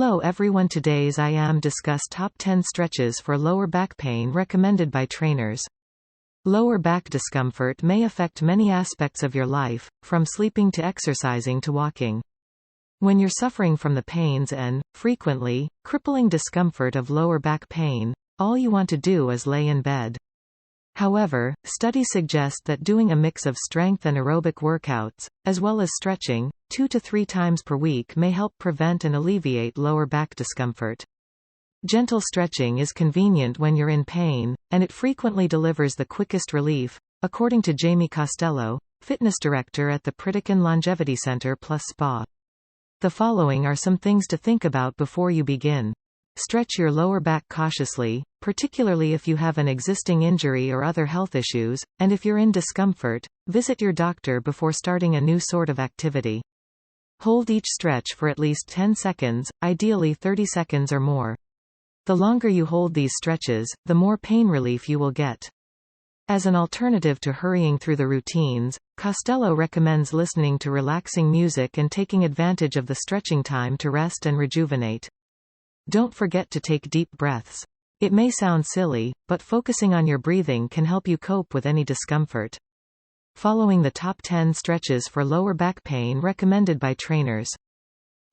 Hello everyone, today's I am discuss top 10 stretches for lower back pain recommended by trainers. Lower back discomfort may affect many aspects of your life, from sleeping to exercising to walking. When you're suffering from the pains and, frequently, crippling discomfort of lower back pain, all you want to do is lay in bed. However, studies suggest that doing a mix of strength and aerobic workouts, as well as stretching, 2 to 3 times per week may help prevent and alleviate lower back discomfort. Gentle stretching is convenient when you're in pain, and it frequently delivers the quickest relief, according to Jamie Costello, fitness director at the Pritikin Longevity Center Spa. The following are some things to think about before you begin. Stretch your lower back cautiously, particularly if you have an existing injury or other health issues, and if you're in discomfort, visit your doctor before starting a new sort of activity. Hold each stretch for at least 10 seconds, ideally 30 seconds or more. The longer you hold these stretches, the more pain relief you will get. As an alternative to hurrying through the routines, Costello recommends listening to relaxing music and taking advantage of the stretching time to rest and rejuvenate. Don't forget to take deep breaths. It may sound silly, but focusing on your breathing can help you cope with any discomfort. Following the top 10 stretches for lower back pain recommended by trainers.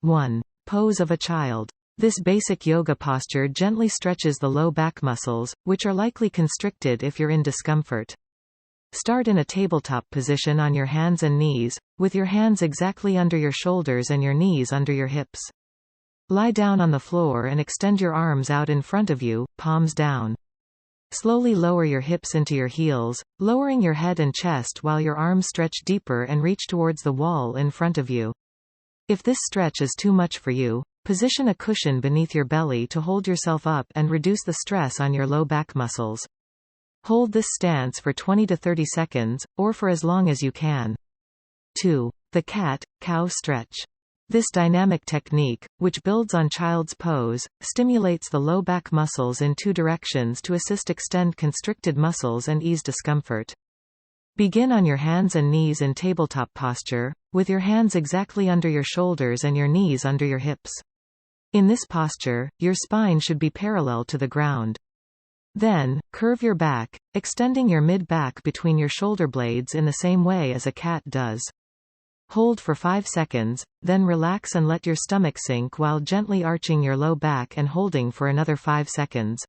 1. Pose of a child. This basic yoga posture gently stretches the low back muscles, which are likely constricted if you're in discomfort. Start in a tabletop position on your hands and knees, with your hands exactly under your shoulders and your knees under your hips. Lie down on the floor and extend your arms out in front of you, palms down. Slowly lower your hips into your heels, lowering your head and chest while your arms stretch deeper and reach towards the wall in front of you. If this stretch is too much for you, position a cushion beneath your belly to hold yourself up and reduce the stress on your low back muscles. Hold this stance for 20 to 30 seconds, or for as long as you can. 2. The cat-cow stretch. This dynamic technique, which builds on child's pose, stimulates the low back muscles in 2 directions to assist extend constricted muscles and ease discomfort. Begin on your hands and knees in tabletop posture, with your hands exactly under your shoulders and your knees under your hips. In this posture, your spine should be parallel to the ground. Then, curve your back, extending your mid-back between your shoulder blades in the same way as a cat does. Hold for 5 seconds, then relax and let your stomach sink while gently arching your low back and holding for another 5 seconds.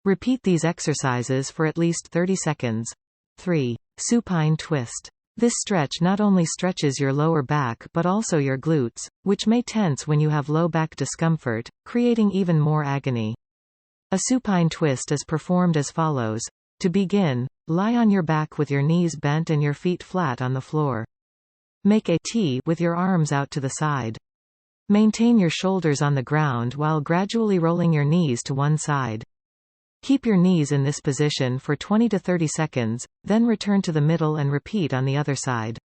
Repeat these exercises for at least 30 seconds. 3. Supine Twist. This stretch not only stretches your lower back but also your glutes, which may tense when you have low back discomfort, creating even more agony. A supine twist is performed as follows. To begin, lie on your back with your knees bent and your feet flat on the floor. Make a T with your arms out to the side. Maintain your shoulders on the ground while gradually rolling your knees to one side. Keep your knees in this position for 20 to 30 seconds, then return to the middle and repeat on the other side.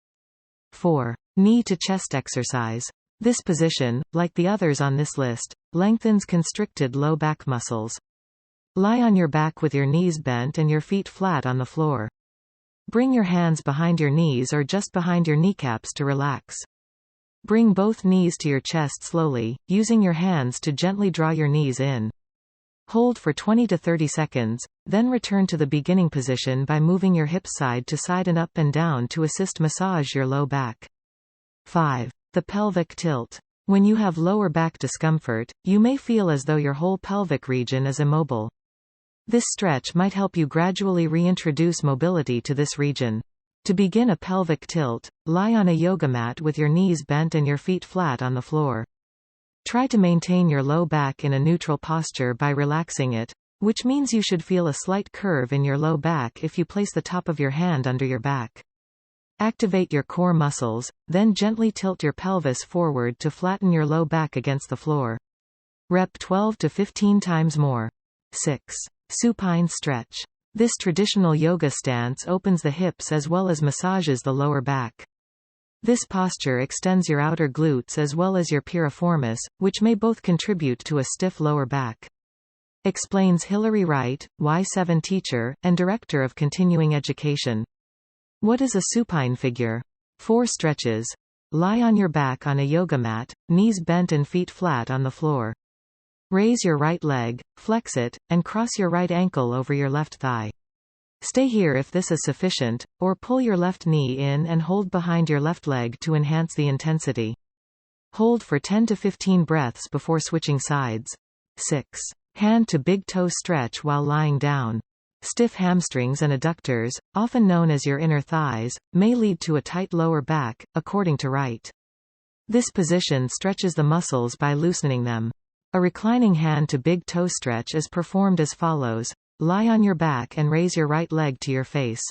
4. Knee to chest exercise. This position, like the others on this list, lengthens constricted low back muscles. Lie on your back with your knees bent and your feet flat on the floor. Bring your hands behind your knees or just behind your kneecaps to relax. Bring both knees to your chest slowly, using your hands to gently draw your knees in. Hold for 20 to 30 seconds, then return to the beginning position by moving your hips side to side and up and down to assist massage your low back. 5. The pelvic tilt. When you have lower back discomfort, you may feel as though your whole pelvic region is immobile. This stretch might help you gradually reintroduce mobility to this region. To begin a pelvic tilt, lie on a yoga mat with your knees bent and your feet flat on the floor. Try to maintain your low back in a neutral posture by relaxing it, which means you should feel a slight curve in your low back if you place the top of your hand under your back. Activate your core muscles, then gently tilt your pelvis forward to flatten your low back against the floor. Rep 12 to 15 times more. 6. Supine Stretch. This traditional yoga stance opens the hips as well as massages the lower back. This posture extends your outer glutes as well as your piriformis, which may both contribute to a stiff lower back. Explains Hilary Wright, Y7 teacher, and Director of Continuing Education. What is a supine figure? 4 stretches. lie on your back on a yoga mat, knees bent and feet flat on the floor. Raise your right leg, flex it, and cross your right ankle over your left thigh. Stay here if this is sufficient, or pull your left knee in and hold behind your left leg to enhance the intensity. Hold for 10 to 15 breaths before switching sides. 6. Hand to big toe stretch while lying down. Stiff hamstrings and adductors, often known as your inner thighs, may lead to a tight lower back, according to Wright. This position stretches the muscles by loosening them. A reclining hand to big toe stretch is performed as follows. Lie on your back and raise your right leg to your face.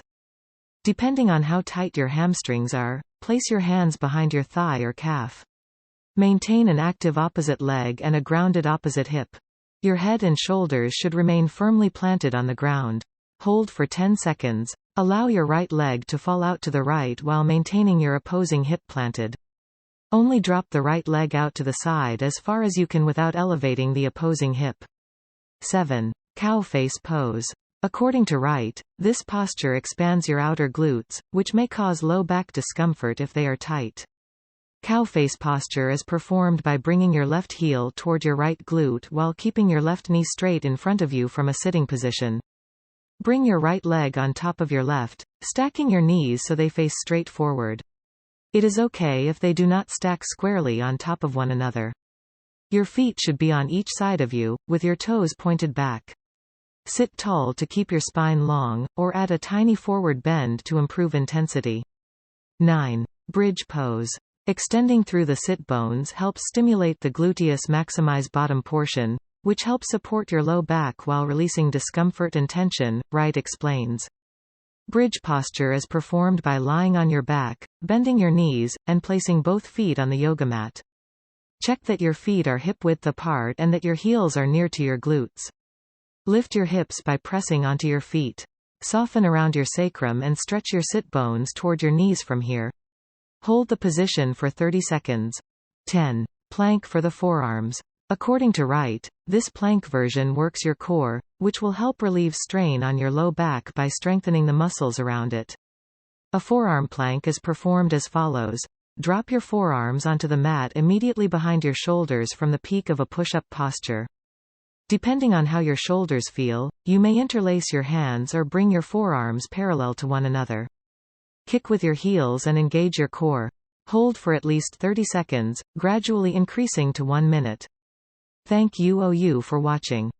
Depending on how tight your hamstrings are, place your hands behind your thigh or calf. Maintain an active opposite leg and a grounded opposite hip. Your head and shoulders should remain firmly planted on the ground. Hold for 10 seconds. Allow your right leg to fall out to the right while maintaining your opposing hip planted. Only drop the right leg out to the side as far as you can without elevating the opposing hip. 7. Cow face pose. According to Wright, this posture expands your outer glutes, which may cause low back discomfort if they are tight. Cow face posture is performed by bringing your left heel toward your right glute while keeping your left knee straight in front of you from a sitting position. Bring your right leg on top of your left, stacking your knees so they face straight forward. It is okay if they do not stack squarely on top of one another. Your feet should be on each side of you, with your toes pointed back. Sit tall to keep your spine long, or add a tiny forward bend to improve intensity. 9. Bridge pose. Extending through the sit bones helps stimulate the gluteus maximus bottom portion, which helps support your low back while releasing discomfort and tension, Wright explains. Bridge posture is performed by lying on your back, bending your knees, and placing both feet on the yoga mat. Check that your feet are hip-width apart and that your heels are near to your glutes. Lift your hips by pressing onto your feet. Soften around your sacrum and stretch your sit bones toward your knees from here. Hold the position for 30 seconds. 10. Plank for the forearms. According to Wright, this plank version works your core, which will help relieve strain on your low back by strengthening the muscles around it. A forearm plank is performed as follows. Drop your forearms onto the mat immediately behind your shoulders from the peak of a push-up posture. Depending on how your shoulders feel, you may interlace your hands or bring your forearms parallel to one another. Kick with your heels and engage your core. Hold for at least 30 seconds, gradually increasing to 1 minute. Thank you for watching.